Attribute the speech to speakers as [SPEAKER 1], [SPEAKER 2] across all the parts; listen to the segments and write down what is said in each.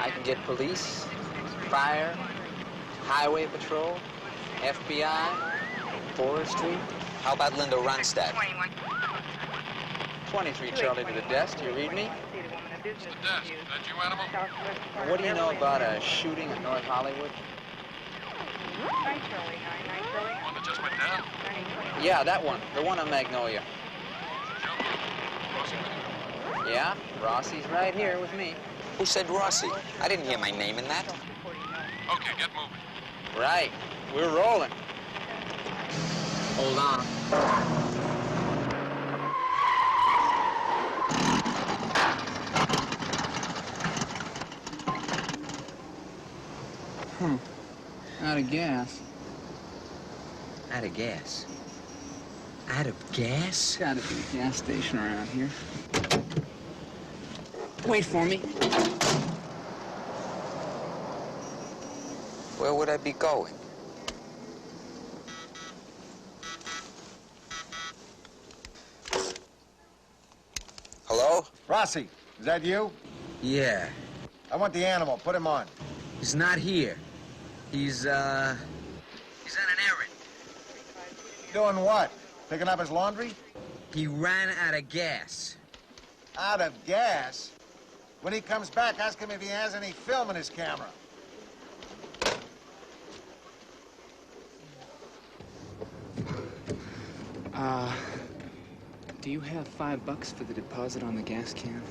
[SPEAKER 1] I can get police, fire, highway patrol, FBI, forestry.
[SPEAKER 2] How about Linda Ronstadt?
[SPEAKER 1] 23 Charlie to the desk. Do you read me?
[SPEAKER 3] It's the desk. Is that you, Animal?
[SPEAKER 1] What do you know about a shooting in North Hollywood?
[SPEAKER 3] One that just went down?
[SPEAKER 1] Yeah, that one. The one on Magnolia. Yeah, Rossi's right here with me.
[SPEAKER 2] Who said Rossi? I didn't hear my name in that.
[SPEAKER 3] Okay, get moving.
[SPEAKER 1] Right. We're rolling. Hold on. Out of gas.
[SPEAKER 2] Out of gas? Out of gas?
[SPEAKER 1] Gotta be a gas station around here. Wait for me.
[SPEAKER 2] Where would I be going? Hello?
[SPEAKER 4] Rossi, is that you?
[SPEAKER 2] Yeah.
[SPEAKER 4] I want the Animal. Put him on.
[SPEAKER 2] He's not here. He's on an errand.
[SPEAKER 4] Doing what? Picking up his laundry?
[SPEAKER 2] He ran out of gas.
[SPEAKER 4] Out of gas? When he comes back, ask him if he has any film in his camera.
[SPEAKER 1] Do you have $5 for the deposit on the gas can?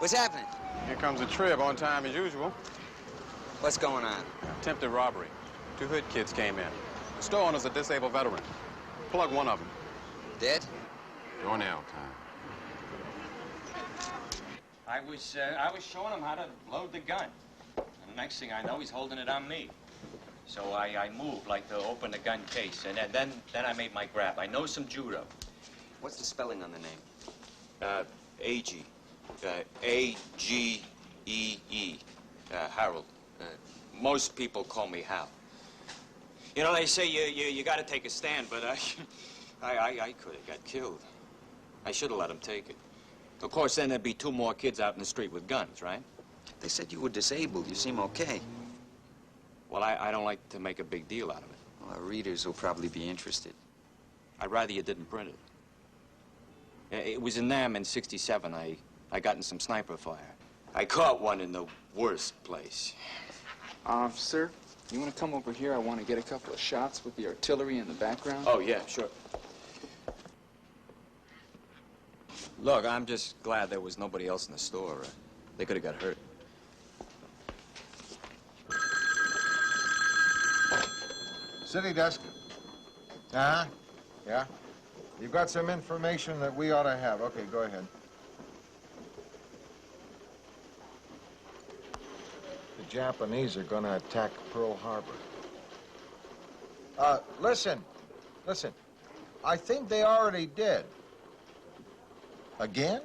[SPEAKER 2] What's happening?
[SPEAKER 5] Here comes a trip on time as usual.
[SPEAKER 2] What's going on?
[SPEAKER 5] Attempted robbery. 2 hood kids came in. The store owner's a disabled veteran. Plug one of them.
[SPEAKER 2] Dead?
[SPEAKER 5] Your nail time.
[SPEAKER 6] I was showing him how to load the gun. And the next thing I know, he's holding it on me. So I moved like to open the gun case, and then I made my grab. I know some judo.
[SPEAKER 2] What's the spelling on the name?
[SPEAKER 6] A-G. A-G-E-E. Harold. Most people call me Hal. You know, they say you got to take a stand, but I could have got killed. I should have let him take it. Of course, then there'd be 2 more kids out in the street with guns, right?
[SPEAKER 2] They said you were disabled. You seem okay.
[SPEAKER 6] Well, I don't like to make a big deal out of it.
[SPEAKER 2] Well, our readers will probably be interested.
[SPEAKER 6] I'd rather you didn't print it. It was in Nam in '67. I got in some sniper fire. I caught one in the worst place.
[SPEAKER 1] Sir, you want to come over here? I want to get a couple of shots with the artillery in the background.
[SPEAKER 6] Oh, yeah, sure. Look, I'm just glad there was nobody else in the store. They could have got hurt.
[SPEAKER 4] City desk. Uh-huh. Yeah? You've got some information that we ought to have. Okay, go ahead. The Japanese are gonna attack Pearl Harbor. Listen. I think they already did. Again?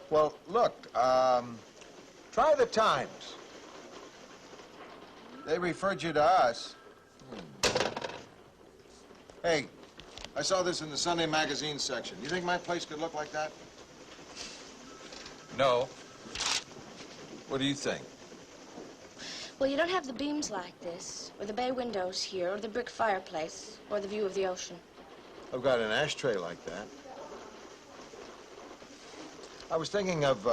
[SPEAKER 4] Well, look, try the Times. They referred you to us. Hey, I saw this in the Sunday magazine section. You think my place could look like that? No. What do you think?
[SPEAKER 7] Well, you don't have the beams like this, or the bay windows here, or the brick fireplace, or the view of the ocean.
[SPEAKER 4] I've got an ashtray like that. I was thinking of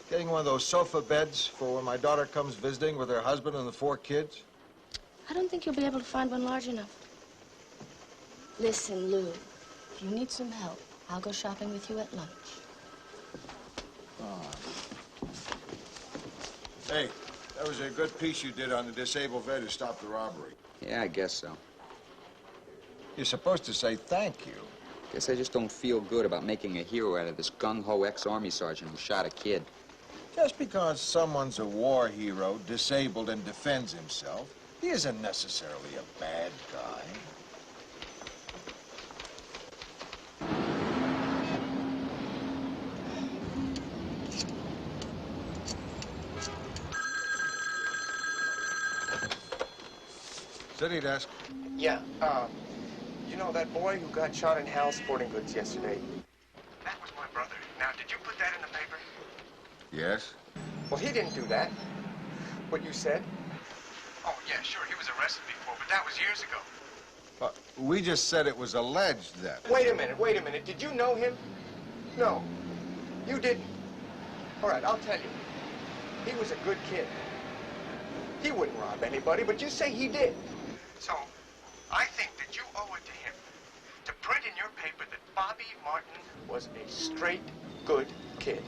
[SPEAKER 4] getting one of those sofa beds for when my daughter comes visiting with her husband and the 4 kids.
[SPEAKER 7] I don't think you'll be able to find one large enough. Listen, Lou, if you need some help, I'll go shopping with you at lunch.
[SPEAKER 4] Oh. Hey, that was a good piece you did on the disabled vet who stopped the robbery.
[SPEAKER 2] Yeah, I guess so.
[SPEAKER 4] You're supposed to say thank you.
[SPEAKER 2] Guess I just don't feel good about making a hero out of this gung-ho ex-army sergeant who shot a kid.
[SPEAKER 4] Just because someone's a war hero, disabled, and defends himself, he isn't necessarily a bad guy. City desk.
[SPEAKER 8] Yeah, you know that boy who got shot in Hal's Sporting Goods yesterday? did you put that in the paper?
[SPEAKER 4] Yes?
[SPEAKER 8] Well, he didn't do that. What you said? Oh, yeah, sure, he was arrested before, but that was years ago.
[SPEAKER 4] We just said it was alleged then.
[SPEAKER 8] Wait a minute. Did you know him? No, you didn't. All right, I'll tell you. He was a good kid. He wouldn't rob anybody, but you say he did. So, I think that you owe it to him to print in your paper that Bobby Martin was a straight, good kid.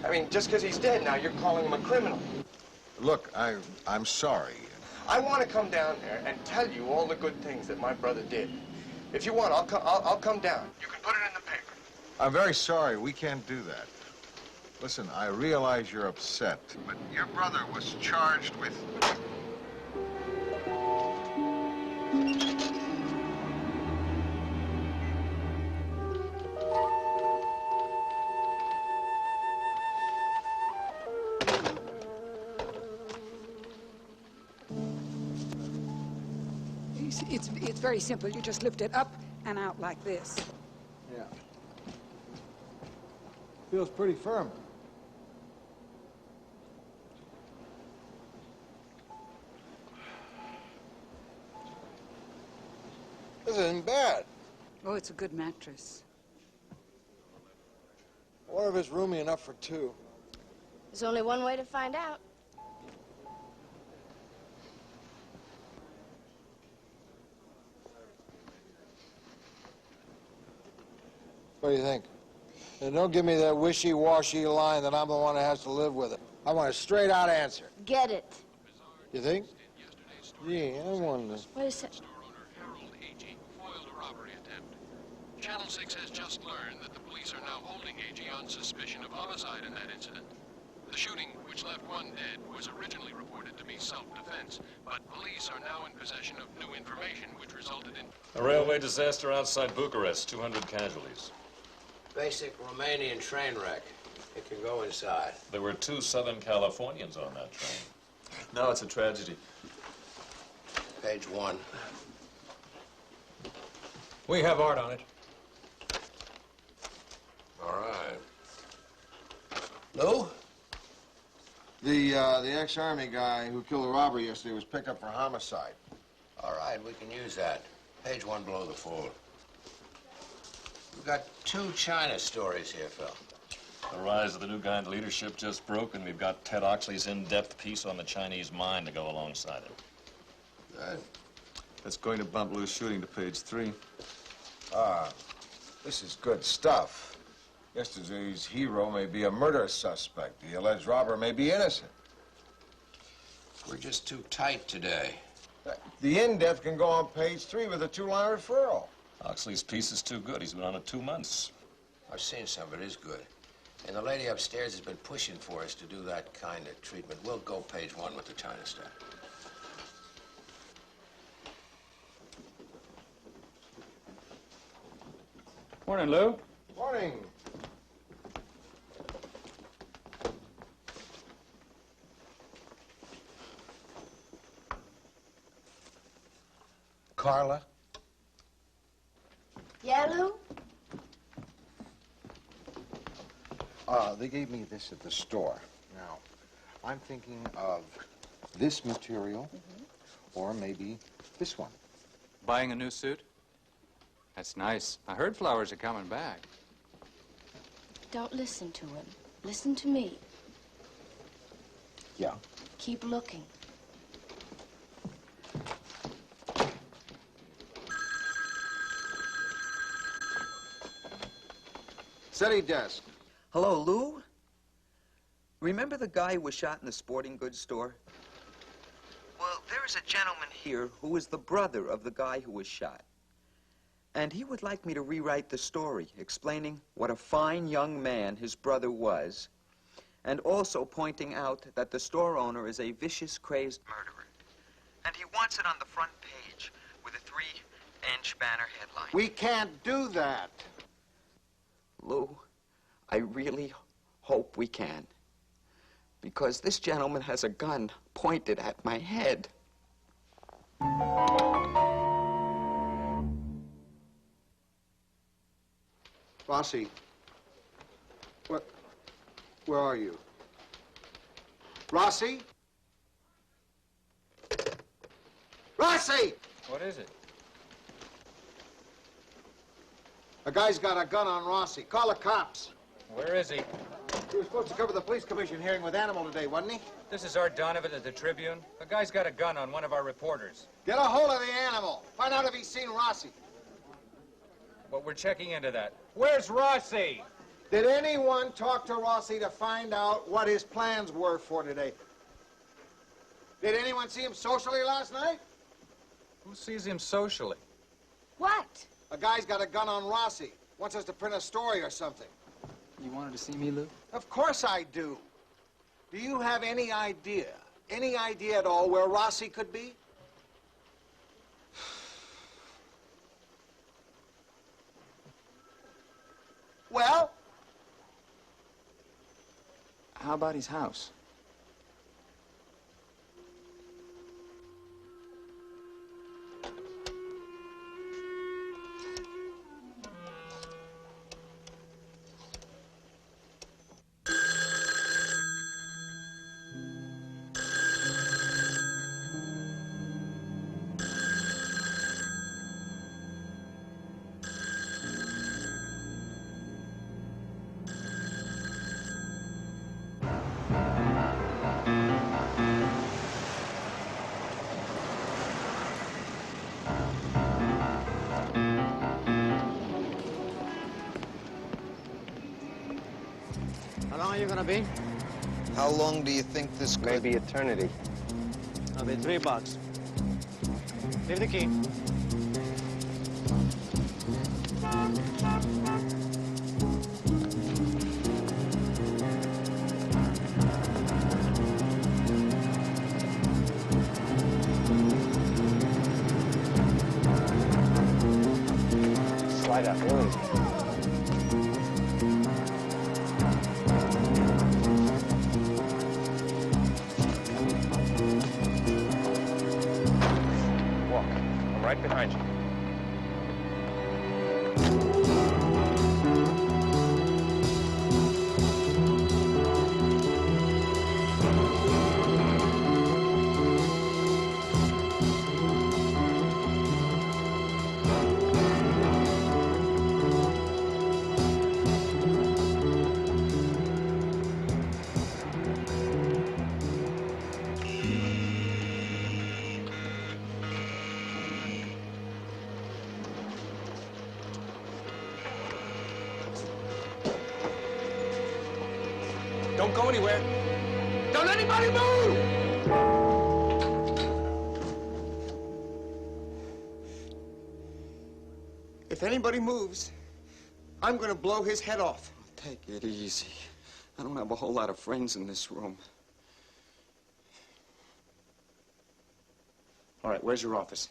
[SPEAKER 8] I mean, just because he's dead now, you're calling him a criminal.
[SPEAKER 4] Look, I'm sorry.
[SPEAKER 8] I want to come down there and tell you all the good things that my brother did. If you want, I'll come down. You can put it in the paper.
[SPEAKER 4] I'm very sorry. We can't do that. Listen, I realize you're upset, but your brother was charged with...
[SPEAKER 9] It's very simple. You just lift it up and out like this.
[SPEAKER 4] Yeah. Feels pretty firm. This isn't bad.
[SPEAKER 9] Oh, it's a good mattress.
[SPEAKER 4] I wonder if it's roomy enough for two.
[SPEAKER 7] There's only one way to find out.
[SPEAKER 10] What do you think? And don't give me that wishy-washy line that I'm the one that has to live with it. I want a straight-out answer.
[SPEAKER 7] Get it.
[SPEAKER 10] You think? Yeah, I want to.
[SPEAKER 7] Wait a second.
[SPEAKER 3] Store owner Harold Agee foiled a robbery attempt. Channel 6 has just learned that the police are now holding Agee on suspicion of homicide in that incident. The shooting, which left one dead, was originally reported to be self-defense, but police are now in possession of new information which resulted in...
[SPEAKER 11] A railway disaster outside Bucharest, 200 casualties.
[SPEAKER 12] Basic Romanian train wreck. It can go inside.
[SPEAKER 11] There were 2 Southern Californians on that train.
[SPEAKER 13] No, it's a tragedy.
[SPEAKER 12] Page 1.
[SPEAKER 13] We have art on it.
[SPEAKER 12] All right. Lou?
[SPEAKER 4] The ex-Army guy who killed the robber yesterday was picked up for homicide.
[SPEAKER 12] All right, we can use that. Page 1 below the fold. We've got 2 China stories here, Phil.
[SPEAKER 11] The rise of the new guy in leadership just broke, and we've got Ted Oxley's in-depth piece on the Chinese mind to go alongside it.
[SPEAKER 12] Good.
[SPEAKER 13] That's going to bump Lou's shooting to page 3.
[SPEAKER 4] This is good stuff. Yesterday's hero may be a murder suspect. The alleged robber may be innocent.
[SPEAKER 12] We're just too tight today.
[SPEAKER 4] The in-depth can go on page 3 with a 2-line referral.
[SPEAKER 11] Oxley's piece is too good. He's been on it 2 months.
[SPEAKER 12] I've seen some of it is good. And the lady upstairs has been pushing for us to do that kind of treatment. We'll go page 1 with the China stuff.
[SPEAKER 1] Morning, Lou.
[SPEAKER 4] Morning.
[SPEAKER 10] Carla?
[SPEAKER 7] Yeah, Lou?
[SPEAKER 10] They gave me this at the store. Now, I'm thinking of this material, or maybe this one.
[SPEAKER 14] Buying a new suit? That's nice. I heard flowers are coming back.
[SPEAKER 7] Don't listen to him. Listen to me.
[SPEAKER 10] Yeah?
[SPEAKER 7] Keep looking.
[SPEAKER 10] City desk.
[SPEAKER 2] Hello, Lou? Remember the guy who was shot in the sporting goods store? Well, there is a gentleman here who is the brother of the guy who was shot. And he would like me to rewrite the story, explaining what a fine young man his brother was, and also pointing out that the store owner is a vicious, crazed murderer. And he wants it on the front page with a 3-inch banner headline.
[SPEAKER 10] We can't do that.
[SPEAKER 2] Lou, I really hope we can. Because this gentleman has a gun pointed at my head.
[SPEAKER 10] Rossi, Where are you? Rossi? Rossi!
[SPEAKER 14] What is it?
[SPEAKER 10] A guy's got a gun on Rossi. Call the cops.
[SPEAKER 14] Where is he?
[SPEAKER 10] He was supposed to cover the police commission hearing with Animal today, wasn't he?
[SPEAKER 14] This is Art Donovan at the Tribune. A guy's got a gun on one of our reporters.
[SPEAKER 10] Get a hold of the Animal. Find out if he's seen Rossi.
[SPEAKER 14] But we're checking into that. Where's Rossi?
[SPEAKER 10] Did anyone talk to Rossi to find out what his plans were for today? Did anyone see him socially last night?
[SPEAKER 14] Who sees him socially?
[SPEAKER 7] What?
[SPEAKER 10] A guy's got a gun on Rossi. Wants us to print a story or something.
[SPEAKER 1] You wanted to see me, Lou?
[SPEAKER 10] Of course I do. Do you have any idea at all where Rossi could be? Well?
[SPEAKER 1] How about his house?
[SPEAKER 15] How long are you gonna be?
[SPEAKER 16] How long do you think this could...
[SPEAKER 15] Maybe eternity. I'll be $3. Leave the key. Slide out, really. Right behind you.
[SPEAKER 8] Don't go anywhere. Don't anybody move! If anybody moves, I'm gonna blow his head off.
[SPEAKER 6] Take it easy. I don't have a whole lot of friends in this room.
[SPEAKER 8] All right, where's your office?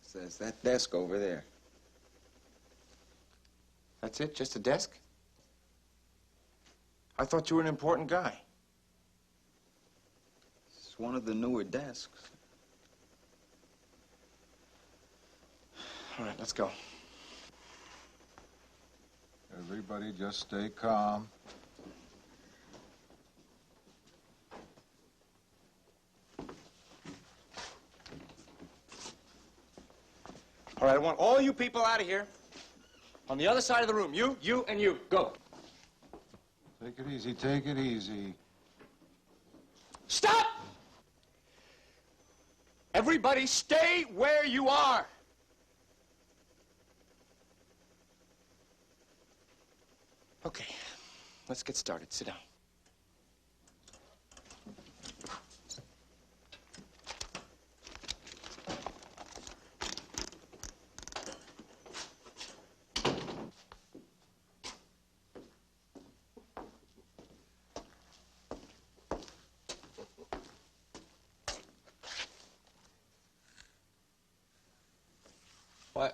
[SPEAKER 6] Says that desk over there.
[SPEAKER 8] That's it? Just a desk? I thought you were an important guy.
[SPEAKER 6] It's one of the newer desks.
[SPEAKER 8] All right, let's go.
[SPEAKER 4] Everybody just stay calm.
[SPEAKER 8] All right, I want all you people out of here. On the other side of the room. You, and you. Go.
[SPEAKER 4] Take it easy, take it easy.
[SPEAKER 8] Stop! Everybody stay where you are. Okay, let's get started. Sit down.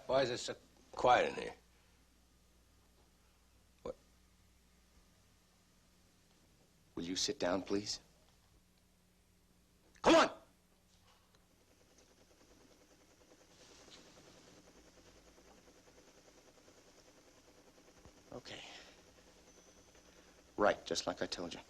[SPEAKER 12] Why is it so quiet in here?
[SPEAKER 8] What? Will you sit down, please? Come on! Okay. Right, just like I told you.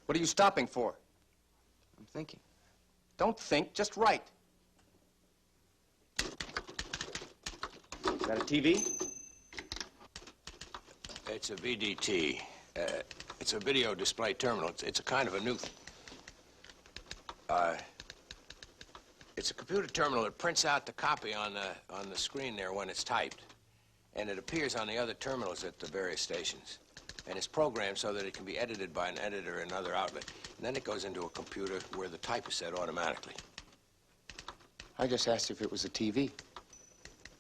[SPEAKER 17] What are you stopping for?
[SPEAKER 8] I'm thinking.
[SPEAKER 17] Don't think, just write.
[SPEAKER 8] Is that a TV?
[SPEAKER 12] It's a VDT. It's a video display terminal. It's a kind of a new... it's a computer terminal that prints out the copy on the screen there when it's typed. And it appears on the other terminals at the various stations. And it's programmed so that it can be edited by an editor in another outlet. And then it goes into a computer where the type is set automatically.
[SPEAKER 8] I just asked if it was a TV.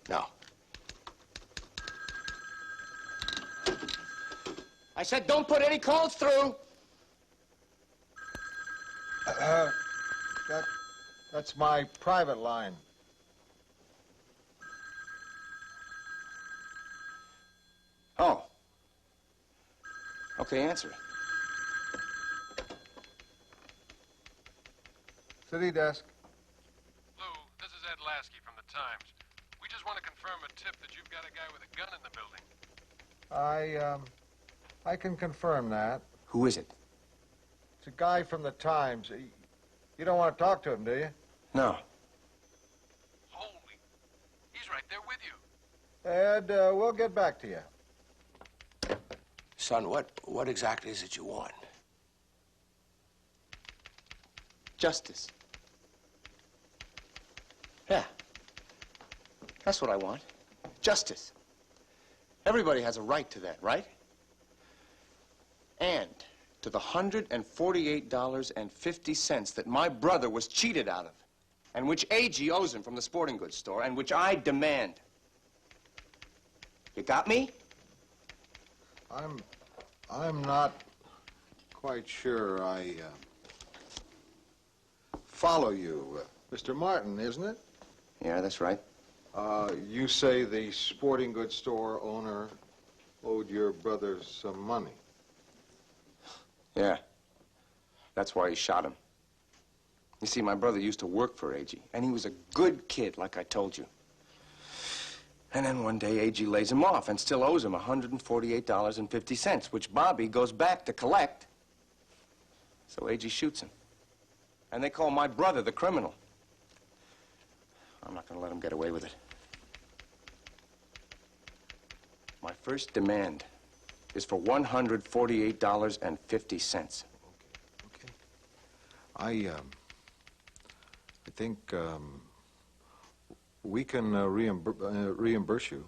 [SPEAKER 12] No.
[SPEAKER 17] I said don't put any calls through.
[SPEAKER 4] That's my private line.
[SPEAKER 8] Oh. Okay, answer it.
[SPEAKER 4] City desk.
[SPEAKER 3] Lou, this is Ed Lasky from the Times. We just want to confirm a tip that you've got a guy with a gun in the building.
[SPEAKER 4] I can confirm that.
[SPEAKER 8] Who is it?
[SPEAKER 4] It's a guy from the Times. You don't want to talk to him, do you?
[SPEAKER 8] No.
[SPEAKER 3] Holy, he's right there with you.
[SPEAKER 4] Ed, we'll get back to you.
[SPEAKER 12] Son, what exactly is it you want?
[SPEAKER 8] Justice. Yeah. That's what I want. Justice. Everybody has a right to that, right? And to the $148.50 that my brother was cheated out of, and which A.G. owes him from the sporting goods store, and which I demand. You got me?
[SPEAKER 4] I'm not quite sure I follow you. Mr. Martin, isn't it?
[SPEAKER 8] Yeah, that's right.
[SPEAKER 4] You say the sporting goods store owner owed your brother some money.
[SPEAKER 8] Yeah. That's why he shot him. You see, my brother used to work for A.G., and he was a good kid, like I told you. And then one day, A.G. lays him off and still owes him $148.50, which Bobby goes back to collect. So A.G. shoots him. And they call my brother the criminal. I'm not going to let him get away with it. My first demand is for $148.50.
[SPEAKER 4] Okay. I think we can reimburse you.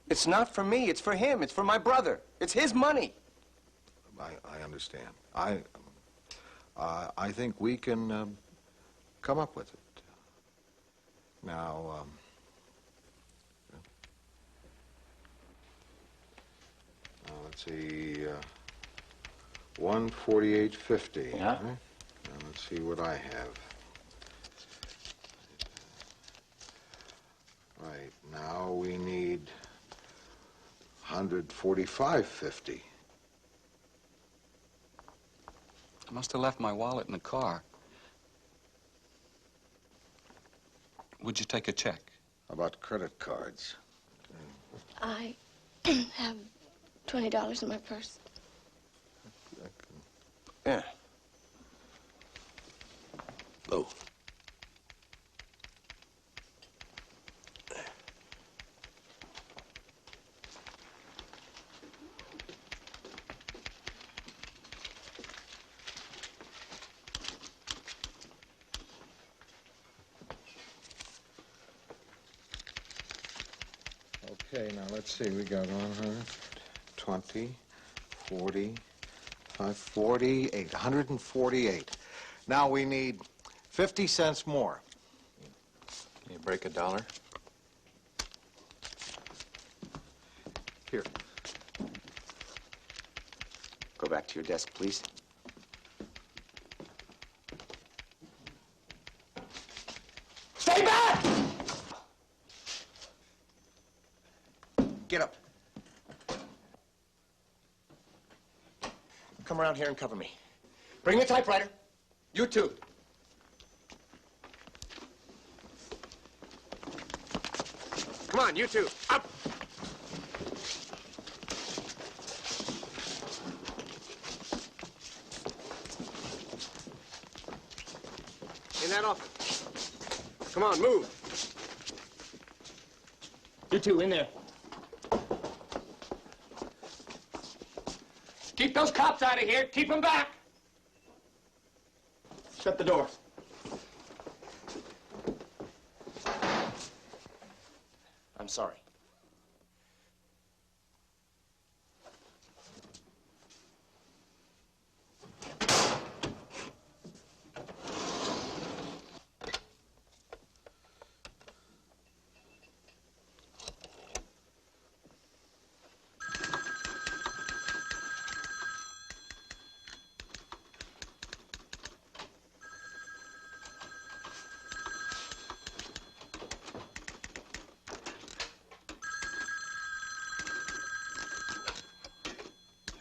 [SPEAKER 8] It's not for me. It's for him. It's for my brother. It's his money.
[SPEAKER 4] I understand. I think we can come up with it. Now, let's see, 148.50.
[SPEAKER 8] Yeah.
[SPEAKER 4] Right? Now let's see what I have. Right, now we need 145.50.
[SPEAKER 14] I must have left my wallet in the car. Would you take a check?
[SPEAKER 4] How about credit cards?
[SPEAKER 7] I have $20 in my purse.
[SPEAKER 8] Yeah.
[SPEAKER 12] Lou.
[SPEAKER 4] Okay, now let's see. We got 120, 40, 48, 148. Now we need 50 cents more.
[SPEAKER 14] Can you break $1?
[SPEAKER 4] Here.
[SPEAKER 8] Go back to your desk, please. Stay back! Get up. Come around here and cover me.
[SPEAKER 17] Bring the typewriter. You too. Come on, you two. Up! In that office. Come on, move. You two, in there. Keep those cops out of here. Keep them back. Shut the door. I'm sorry.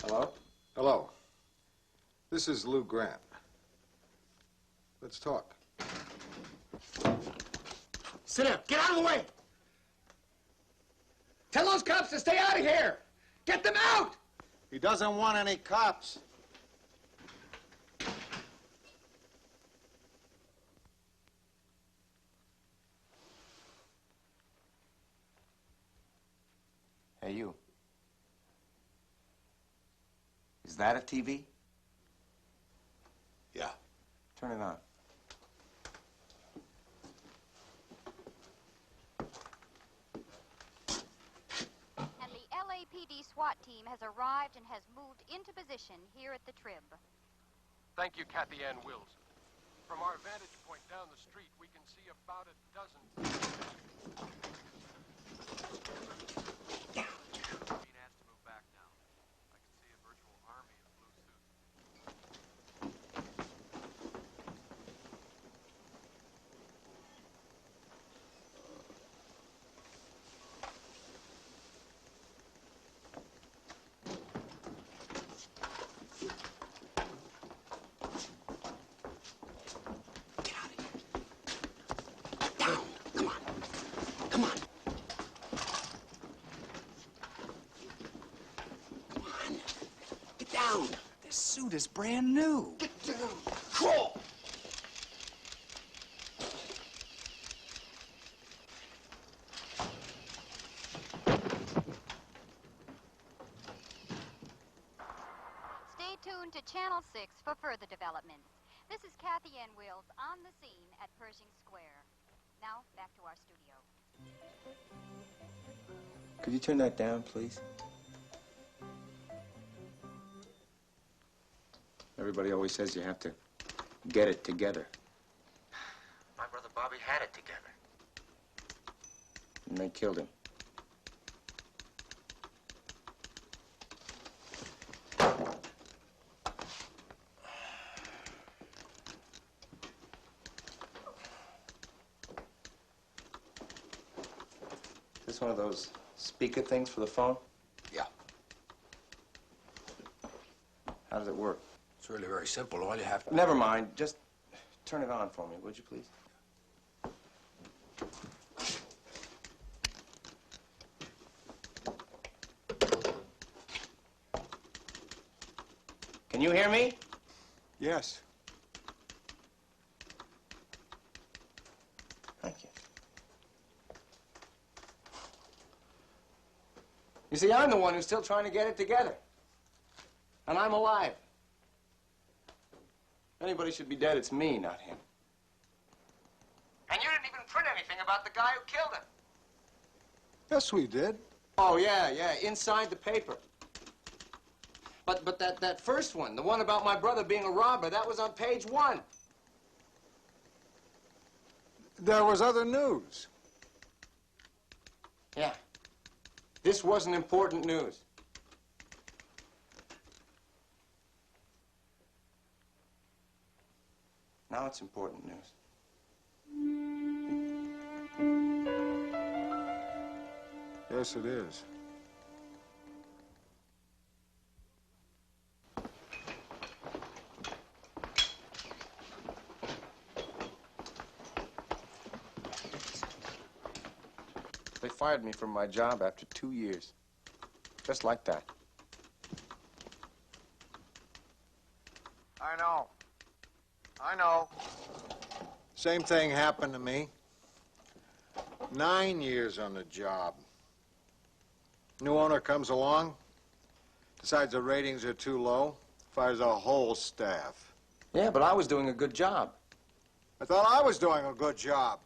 [SPEAKER 4] Hello? Hello. This is Lou Grant. Let's talk.
[SPEAKER 17] Sit down. Get out of the way. Tell those cops to stay out of here. Get them out.
[SPEAKER 10] He doesn't want any cops.
[SPEAKER 12] Hey, you. Is that a TV?
[SPEAKER 8] Yeah.
[SPEAKER 12] Turn it on.
[SPEAKER 18] And the LAPD SWAT team has arrived and has moved into position here at the Trib.
[SPEAKER 3] Thank you, Kathy Ann Wills. From our vantage point down the street, we can see about a dozen... Being asked to move back now. I can see a virtual army of blue suits.
[SPEAKER 2] Down. This suit is brand new.
[SPEAKER 17] Get down. Crawl.
[SPEAKER 18] Stay tuned to Channel 6 for further developments. This is Kathy Ann Wills on the scene at Pershing Square. Now, back to our studio.
[SPEAKER 12] Could you turn that down, please? Everybody always says you have to get it together.
[SPEAKER 6] My brother Bobby had it together.
[SPEAKER 12] And they killed him. Is this one of those speaker things for the phone?
[SPEAKER 8] Yeah.
[SPEAKER 12] How does it work? It's really very simple. All you have to... Never mind. Just turn it on for me, would you, please? Can you hear me?
[SPEAKER 8] Yes.
[SPEAKER 12] Thank you. You see, I'm the one who's still trying to get it together. And I'm alive. If anybody should be dead, it's me, not him. And you didn't even print anything about the guy who killed him.
[SPEAKER 4] Yes, we did.
[SPEAKER 12] Oh, yeah, inside the paper. But that first one, the one about my brother being a robber, that was on page 1.
[SPEAKER 4] There was other news.
[SPEAKER 12] Yeah. This wasn't important news. Now it's important news.
[SPEAKER 4] Yes, it is.
[SPEAKER 8] fired me from my job after 2 years. Just like that.
[SPEAKER 4] I know. I know. Same thing happened to me. 9 years on the job. New owner comes along, decides the ratings are too low, fires a whole staff.
[SPEAKER 8] Yeah, but I was doing a good job.
[SPEAKER 4] I thought I was doing a good job.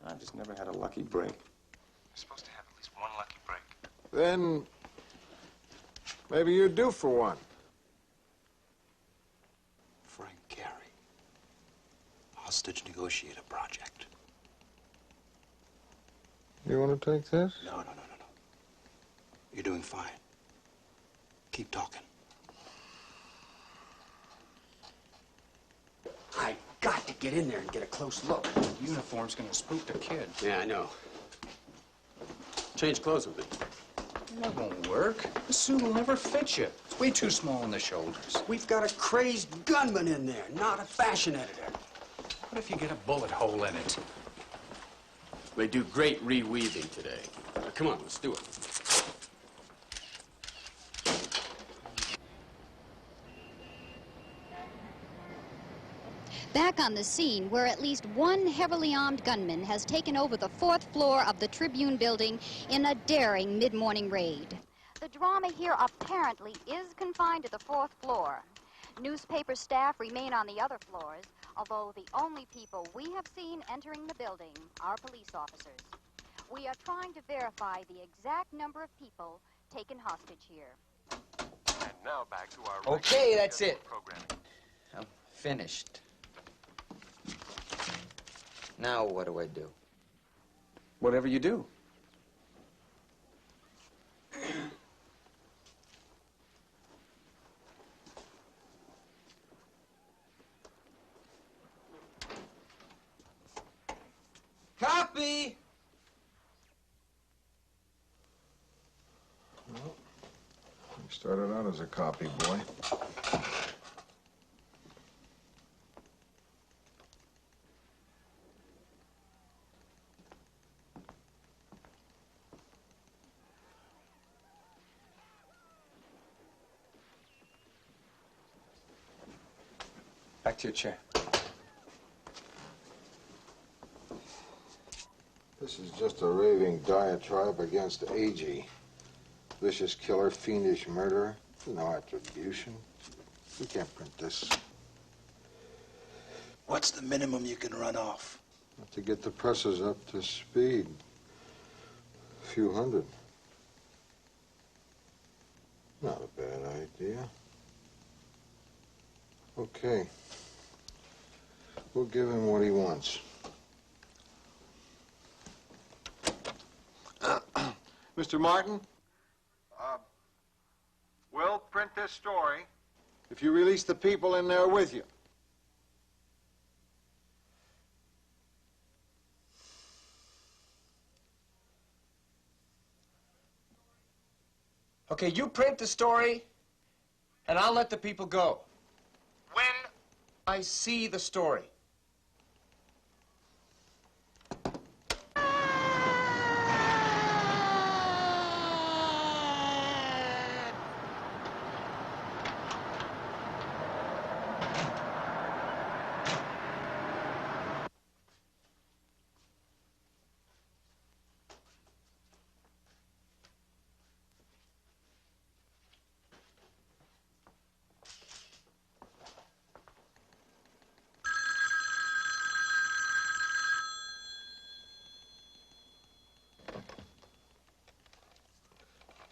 [SPEAKER 8] I just never had a lucky break. You're supposed to have at least one lucky break.
[SPEAKER 4] Then maybe you're due for one.
[SPEAKER 19] Frank Carey. Hostage negotiator project.
[SPEAKER 4] You want to take this?
[SPEAKER 19] No. You're doing fine. Keep talking.
[SPEAKER 20] I got to get in there and get a close look.
[SPEAKER 14] The uniform's gonna spook the kid.
[SPEAKER 20] Yeah, I know. Change clothes with me.
[SPEAKER 14] That won't work. The suit will never fit you. It's way too small in the shoulders.
[SPEAKER 20] We've got a crazed gunman in there, not a fashion editor.
[SPEAKER 14] What if you get a bullet hole in it?
[SPEAKER 20] They do great reweaving today. Now, come on, let's do it.
[SPEAKER 18] Back on the scene, where at least one heavily armed gunman has taken over the 4th floor of the Tribune building in a daring mid-morning raid. The drama here apparently is confined to the 4th floor. Newspaper staff remain on the other floors, although the only people we have seen entering the building are police officers. We are trying to verify the exact number of people taken hostage here.
[SPEAKER 12] And now back to our
[SPEAKER 2] Okay, that's it.
[SPEAKER 12] programming.
[SPEAKER 2] I'm finished. Now what do I do?
[SPEAKER 8] Whatever you do.
[SPEAKER 2] Copy!
[SPEAKER 4] Well, you started out as a copy boy.
[SPEAKER 8] Back to your chair.
[SPEAKER 4] This is just a raving diatribe against AG. Vicious killer, fiendish murderer. No attribution. We can't print this.
[SPEAKER 19] What's the minimum you can run off?
[SPEAKER 4] To get the presses up to speed. A few hundred. Not a bad idea. Okay. We'll give him what he wants. Mr. Martin? We'll print this story if you release the people in there with you.
[SPEAKER 8] Okay, you print the story, and I'll let the people go. When I see the story.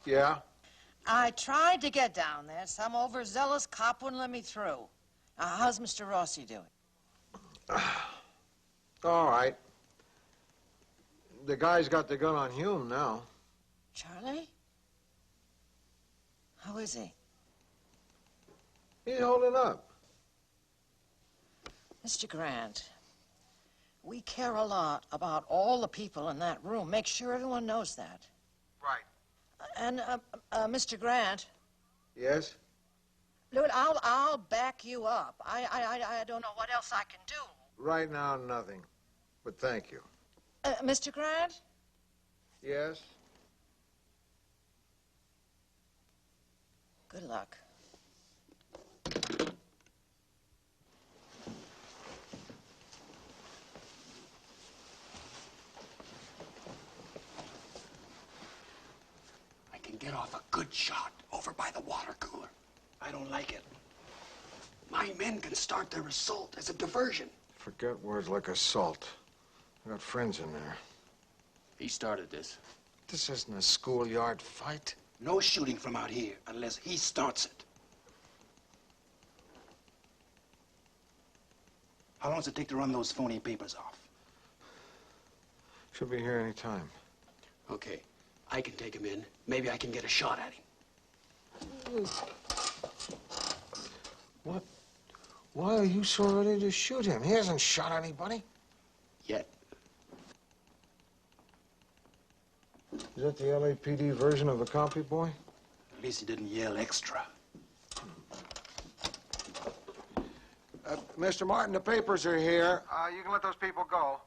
[SPEAKER 4] Yeah?
[SPEAKER 21] I tried to get down there. Some overzealous cop wouldn't let me through. How's Mr. Rossi doing?
[SPEAKER 4] All right. The guy's got the gun on Hume now.
[SPEAKER 21] Charlie? How is he?
[SPEAKER 4] He's holding up.
[SPEAKER 21] Mr. Grant, we care a lot about all the people in that room. Make sure everyone knows that.
[SPEAKER 4] Right.
[SPEAKER 21] And, Mr. Grant.
[SPEAKER 4] Yes?
[SPEAKER 21] Look, I'll back you up. I don't know what else I can do.
[SPEAKER 4] Right now, nothing. But thank you.
[SPEAKER 21] Mr. Grant?
[SPEAKER 4] Yes?
[SPEAKER 21] Good luck.
[SPEAKER 19] I can get off a good shot over by the water cooler. I don't like it. My men can start their assault as a diversion.
[SPEAKER 4] Forget words like assault. I got friends in there.
[SPEAKER 20] He started this.
[SPEAKER 4] This isn't a schoolyard fight.
[SPEAKER 19] No shooting from out here unless he starts it. How long does it take to run those phony papers off?
[SPEAKER 4] Should be here any time.
[SPEAKER 19] Okay, I can take him in. Maybe I can get a shot at him.
[SPEAKER 4] What? Why are you so ready to shoot him? He hasn't shot anybody.
[SPEAKER 19] Yet.
[SPEAKER 4] Is that the LAPD version of the copy boy?
[SPEAKER 19] At least he didn't yell extra.
[SPEAKER 4] Mr. Martin, the papers are here. You can let those people go.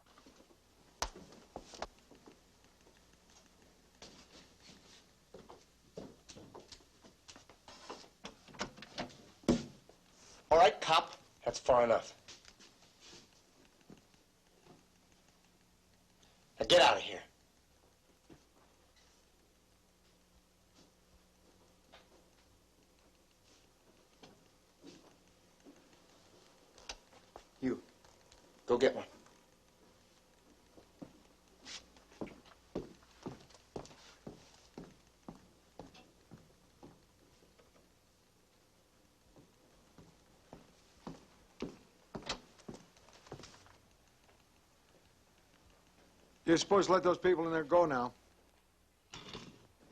[SPEAKER 8] All right, cop. That's far enough. Now get out of here. You. Go get one.
[SPEAKER 4] You're supposed to let those people in there go now.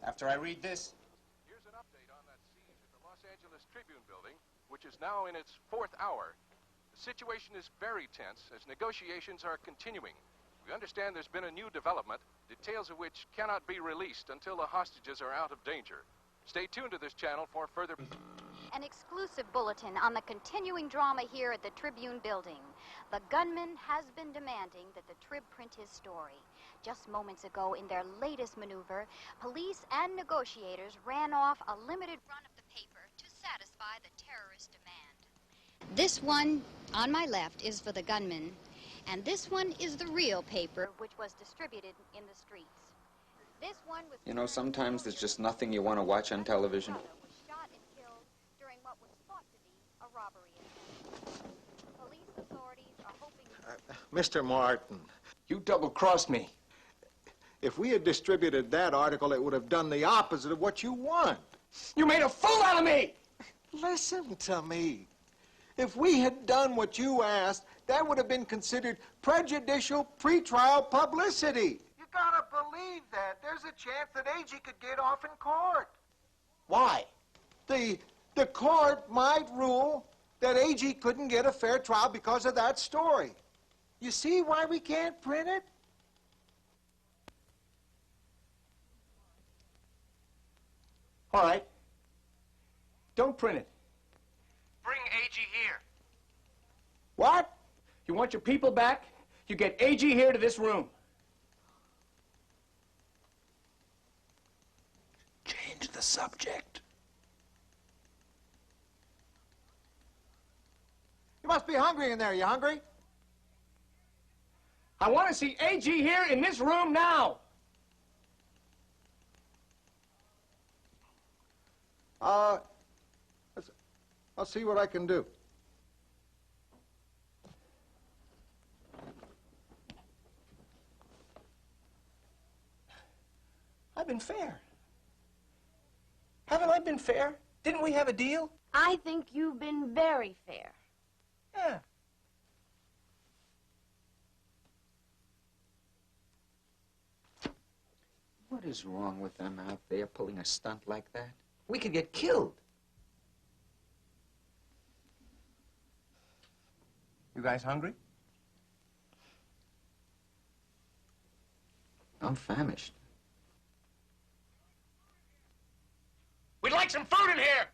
[SPEAKER 8] After I read this?
[SPEAKER 3] Here's an update on that siege at the Los Angeles Tribune building, which is now in its 4th hour. The situation is very tense as negotiations are continuing. We understand there's been a new development, details of which cannot be released until the hostages are out of danger. Stay tuned to this channel for further...
[SPEAKER 18] An exclusive bulletin on the continuing drama here at the Tribune building. The gunman has been demanding that the Trib print his story. Just moments ago, in their latest maneuver, police and negotiators ran off a limited run of the paper to satisfy the terrorist demand. This one on my left is for the gunman, and this one is the real paper, which was distributed in the streets. This one was...
[SPEAKER 1] You know, sometimes there's just nothing you want to watch on television.
[SPEAKER 18] ...shot and killed during what was thought to be a robbery attempt. Police authorities are hoping...
[SPEAKER 10] Mr. Martin.
[SPEAKER 8] You double-crossed me.
[SPEAKER 10] If we had distributed that article, it would have done the opposite of what you want.
[SPEAKER 8] You made a fool out of me!
[SPEAKER 10] Listen to me. If we had done what you asked, that would have been considered prejudicial pretrial publicity. You gotta believe that. There's a chance that AG could get off in court.
[SPEAKER 8] Why?
[SPEAKER 10] The court might rule that AG couldn't get a fair trial because of that story. You see why we can't print it?
[SPEAKER 8] All right. Don't print it.
[SPEAKER 12] Bring AG here.
[SPEAKER 10] What?
[SPEAKER 12] You want your people back? You get AG here to this room.
[SPEAKER 19] Change the subject.
[SPEAKER 10] You must be hungry in there. You hungry?
[SPEAKER 12] I want to see AG here in this room now.
[SPEAKER 10] I'll see what I can do.
[SPEAKER 8] I've been fair. Haven't I been fair? Didn't we have a deal?
[SPEAKER 7] I think you've been very fair.
[SPEAKER 8] Yeah.
[SPEAKER 1] What is wrong with them out there pulling a stunt like that?
[SPEAKER 2] We could get killed.
[SPEAKER 8] You guys hungry?
[SPEAKER 1] I'm famished.
[SPEAKER 12] We'd like some food in here.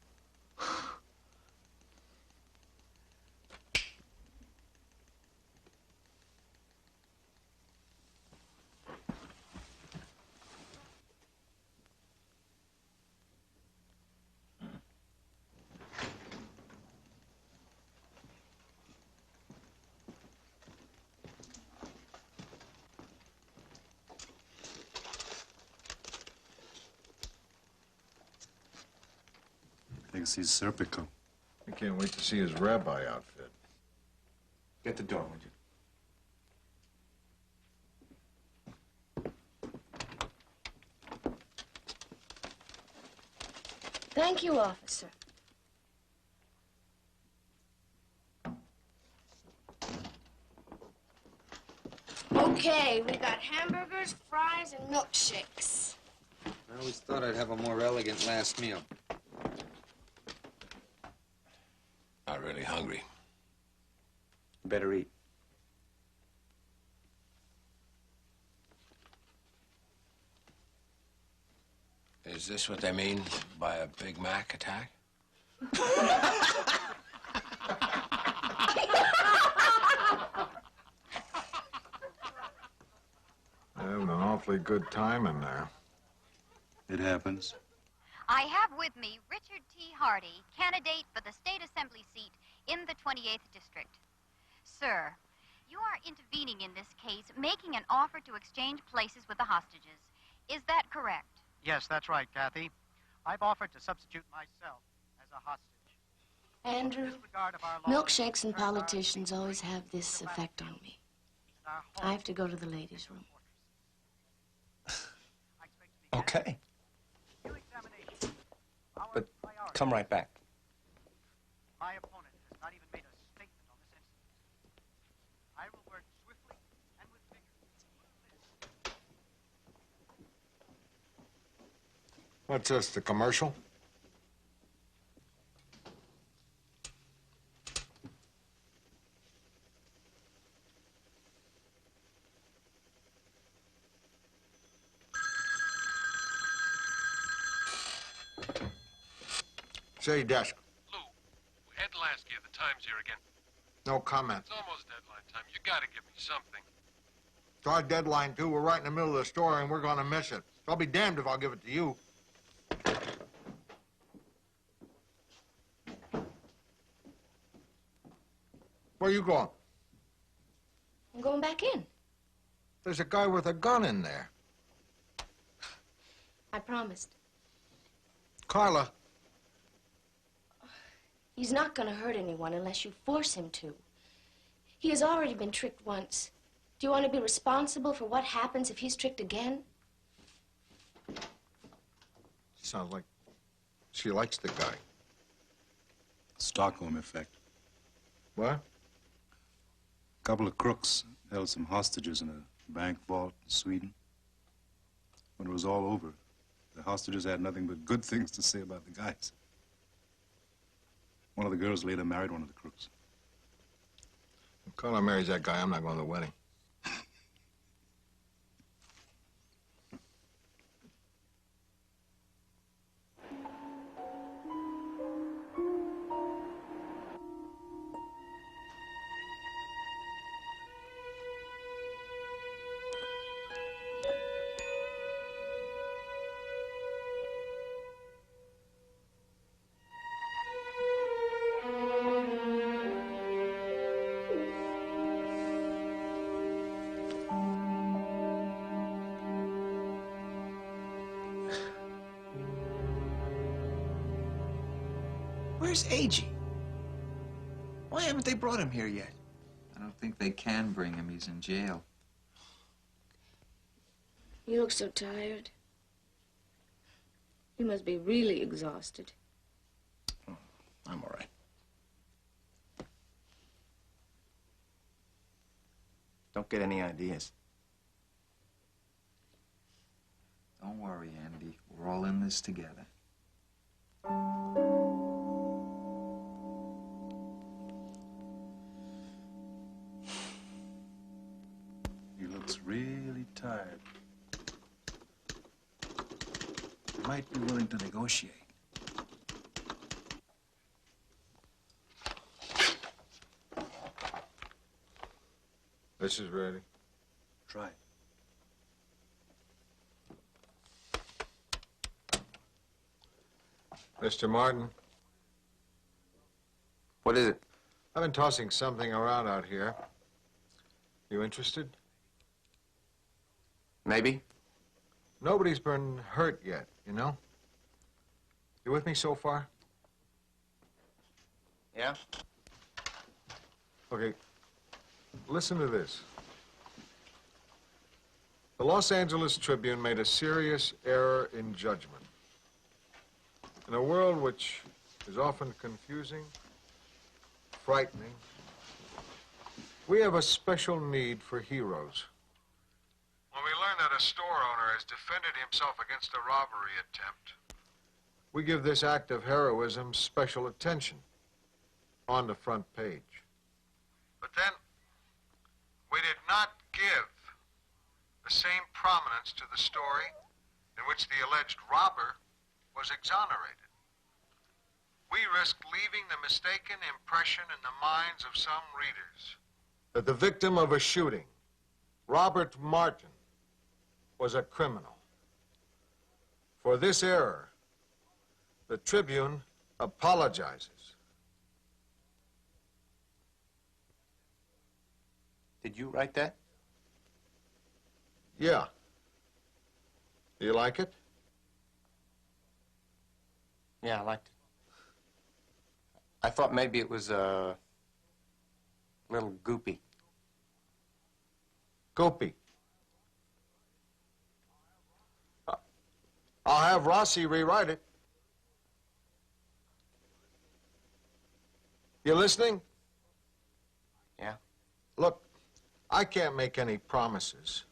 [SPEAKER 5] Thinks he's Serpico.
[SPEAKER 4] I can't wait to see his rabbi outfit.
[SPEAKER 8] Get the door, would you?
[SPEAKER 7] Thank you, officer. Okay, we got hamburgers, fries, and milkshakes.
[SPEAKER 16] I always thought I'd have a more elegant last meal.
[SPEAKER 12] Not really hungry.
[SPEAKER 8] Better eat.
[SPEAKER 12] Is this what they mean by a Big Mac attack?
[SPEAKER 4] Having an awfully good time in there.
[SPEAKER 5] It happens.
[SPEAKER 18] I have with me Richard T. Hardy, candidate for the State Assembly seat in the 28th District. Sir, you are intervening in this case, making an offer to exchange places with the hostages. Is that correct?
[SPEAKER 22] Yes, that's right, Kathy. I've offered to substitute myself as a hostage.
[SPEAKER 7] Andrew, milkshakes and politicians always have this effect on me. I have to go to the ladies' room.
[SPEAKER 8] Okay. But come right back.
[SPEAKER 22] My opponent has not even made a statement on this incident. I will work swiftly and with vigor.
[SPEAKER 4] What's this, the commercial? Say, desk.
[SPEAKER 3] Lou, Ed Lasky at the Times here again.
[SPEAKER 4] No comment.
[SPEAKER 3] It's almost deadline time. You gotta give me something.
[SPEAKER 4] It's our deadline, too. We're right in the middle of the story, and we're gonna miss it. So I'll be damned if I'll give it to you. Where are you going?
[SPEAKER 7] I'm going back in.
[SPEAKER 4] There's a guy with a gun in there.
[SPEAKER 7] I promised.
[SPEAKER 4] Carla.
[SPEAKER 7] He's not going to hurt anyone unless you force him to. He has already been tricked once. Do you want to be responsible for what happens if he's tricked again?
[SPEAKER 4] Sounds like she likes the guy.
[SPEAKER 5] Stockholm effect.
[SPEAKER 4] What?
[SPEAKER 5] A couple of crooks held some hostages in a bank vault in Sweden. When it was all over, the hostages had nothing but good things to say about the guys. One of the girls later married one of the crooks.
[SPEAKER 4] If Carla marries that guy, I'm not going to the wedding.
[SPEAKER 2] Where's A.G.? Why haven't they brought him here yet?
[SPEAKER 23] I don't think they can bring him. He's in jail.
[SPEAKER 7] You look so tired. You must be really exhausted.
[SPEAKER 2] I'm all right. Don't get any ideas.
[SPEAKER 23] Don't worry, Andy. We're all in this together.
[SPEAKER 5] He looks really tired. He might be willing to negotiate.
[SPEAKER 4] This is ready.
[SPEAKER 5] Try it.
[SPEAKER 4] Mr. Martin.
[SPEAKER 8] What is it?
[SPEAKER 4] I've been tossing something around out here. You interested?
[SPEAKER 8] Maybe.
[SPEAKER 4] Nobody's been hurt yet, you know? You with me so far?
[SPEAKER 12] Yeah?
[SPEAKER 4] Okay, listen to this. The Los Angeles Tribune made a serious error in judgment. In a world which is often confusing, frightening, we have a special need for heroes. When we learn that a store owner has defended himself against a robbery attempt, we give this act of heroism special attention on the front page. But then, we did not give the same prominence to the story in which the alleged robber was exonerated. We risked leaving the mistaken impression in the minds of some readers that the victim of a shooting, Robert Martin, was a criminal. For this error, the Tribune apologizes.
[SPEAKER 12] Did you write that?
[SPEAKER 4] Yeah. Do you like it?
[SPEAKER 12] Yeah, I liked it. I thought maybe it was a little goopy.
[SPEAKER 4] Goopy. I'll have Rossi rewrite it. You listening?
[SPEAKER 12] Yeah.
[SPEAKER 4] Look, I can't make any promises.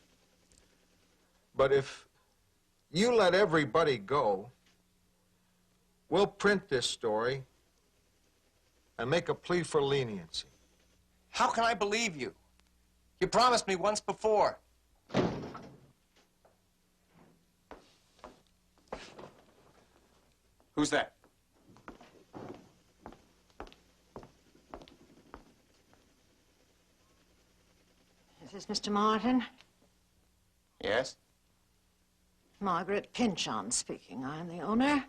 [SPEAKER 4] But if you let everybody go, we'll print this story and make a plea for leniency.
[SPEAKER 12] How can I believe you? You promised me once before. Who's that?
[SPEAKER 21] Is this Mr. Martin?
[SPEAKER 12] Yes?
[SPEAKER 21] Margaret Pynchon speaking. I am the owner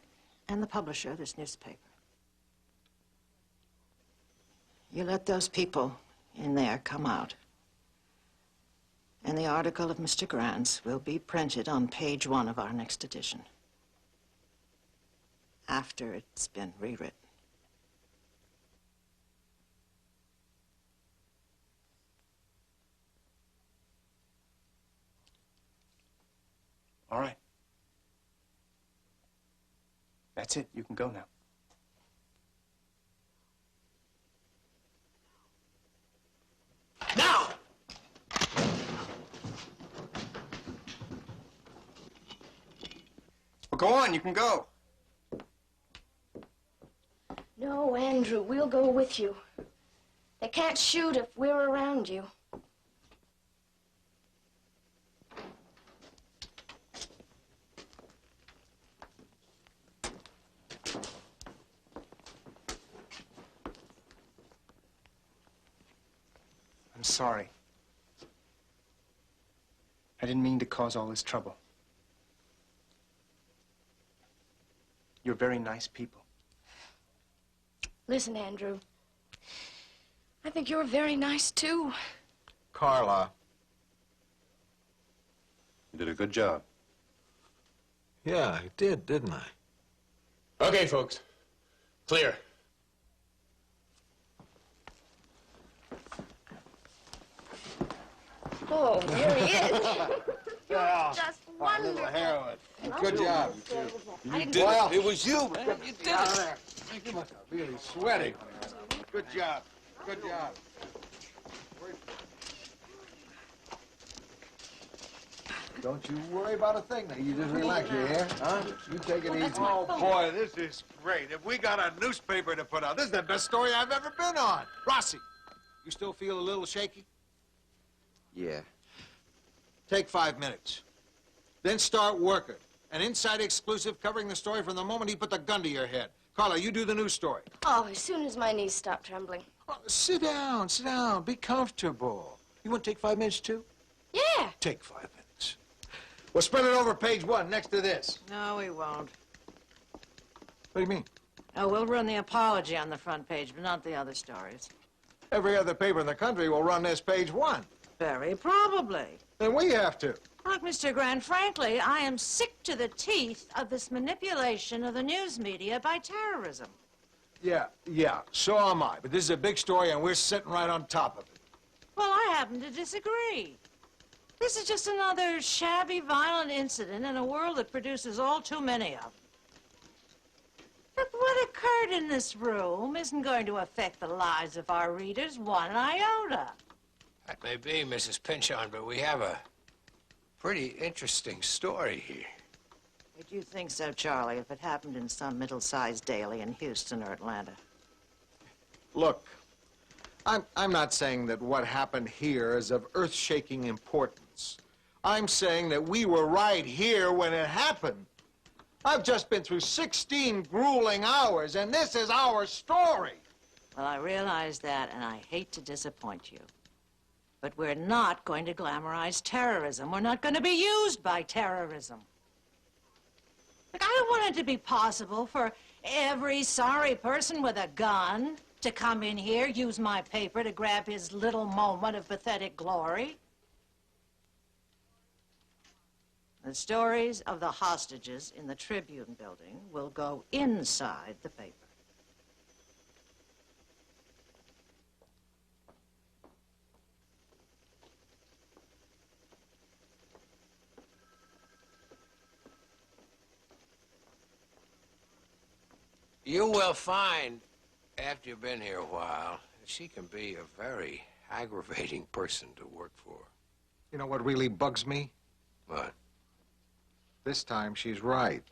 [SPEAKER 21] and the publisher of this newspaper. You let those people in there come out, and the article of Mr. Grant's will be printed on page 1 of our next edition, after it's been rewritten.
[SPEAKER 12] All right. That's it. You can go now.
[SPEAKER 21] Now!
[SPEAKER 12] Well, go on. You can go.
[SPEAKER 7] No, Andrew, we'll go with you. They can't shoot if we're around you.
[SPEAKER 12] I'm sorry. I didn't mean to cause all this trouble. You're very nice people.
[SPEAKER 7] Listen, Andrew. I think you're very nice, too.
[SPEAKER 4] Carla.
[SPEAKER 5] You did a good job.
[SPEAKER 4] Yeah, I did, didn't I?
[SPEAKER 20] Okay, folks. Clear.
[SPEAKER 7] Oh, here he is. You're just wonderful.
[SPEAKER 10] Little heroine.
[SPEAKER 4] Good job.
[SPEAKER 10] You did it. It was you, man. You did it.
[SPEAKER 4] You must have really sweating.
[SPEAKER 10] Good job. Good job.
[SPEAKER 4] Don't you worry about a thing. Now, you just relax your hair, huh? You take it easy.
[SPEAKER 10] Oh, boy, this is great. If we got a newspaper to put out, this is the best story I've ever been on. Rossi, you still feel a little shaky?
[SPEAKER 16] Yeah.
[SPEAKER 10] Take 5 minutes. Then start working. An inside exclusive covering the story from the moment he put the gun to your head. Carla, you do the news story.
[SPEAKER 7] Oh, as soon as my knees stop trembling.
[SPEAKER 10] Oh, sit down, sit down. Be comfortable. You want to take 5 minutes, too?
[SPEAKER 7] Yeah.
[SPEAKER 10] Take 5 minutes. We'll spread it over page 1 next to this.
[SPEAKER 21] No, we won't.
[SPEAKER 10] What do you mean?
[SPEAKER 21] Oh, we'll run the apology on the front page, but not the other stories.
[SPEAKER 10] Every other paper in the country will run this page 1.
[SPEAKER 21] Very probably.
[SPEAKER 10] Then we have to.
[SPEAKER 21] Look, Mr. Grant, frankly, I am sick to the teeth of this manipulation of the news media by terrorism.
[SPEAKER 10] Yeah, so am I. But this is a big story, and we're sitting right on top of it.
[SPEAKER 21] Well, I happen to disagree. This is just another shabby, violent incident in a world that produces all too many of them. But what occurred in this room isn't going to affect the lives of our readers one iota.
[SPEAKER 12] That may be, Mrs. Pinchon, but we have a pretty interesting story here.
[SPEAKER 21] Would you think so, Charlie, if it happened in some middle-sized daily in Houston or Atlanta?
[SPEAKER 10] Look, I'm not saying that what happened here is of earth-shaking importance. I'm saying that we were right here when it happened. I've just been through 16 grueling hours, and this is our story.
[SPEAKER 21] Well, I realize that, and I hate to disappoint you. But we're not going to glamorize terrorism. We're not going to be used by terrorism. Look, I don't want it to be possible for every sorry person with a gun to come in here, use my paper to grab his little moment of pathetic glory. The stories of the hostages in the Tribune building will go inside the paper.
[SPEAKER 12] You will find, after you've been here a while, that she can be a very aggravating person to work for.
[SPEAKER 10] You know what really bugs me?
[SPEAKER 12] What?
[SPEAKER 10] This time she's right.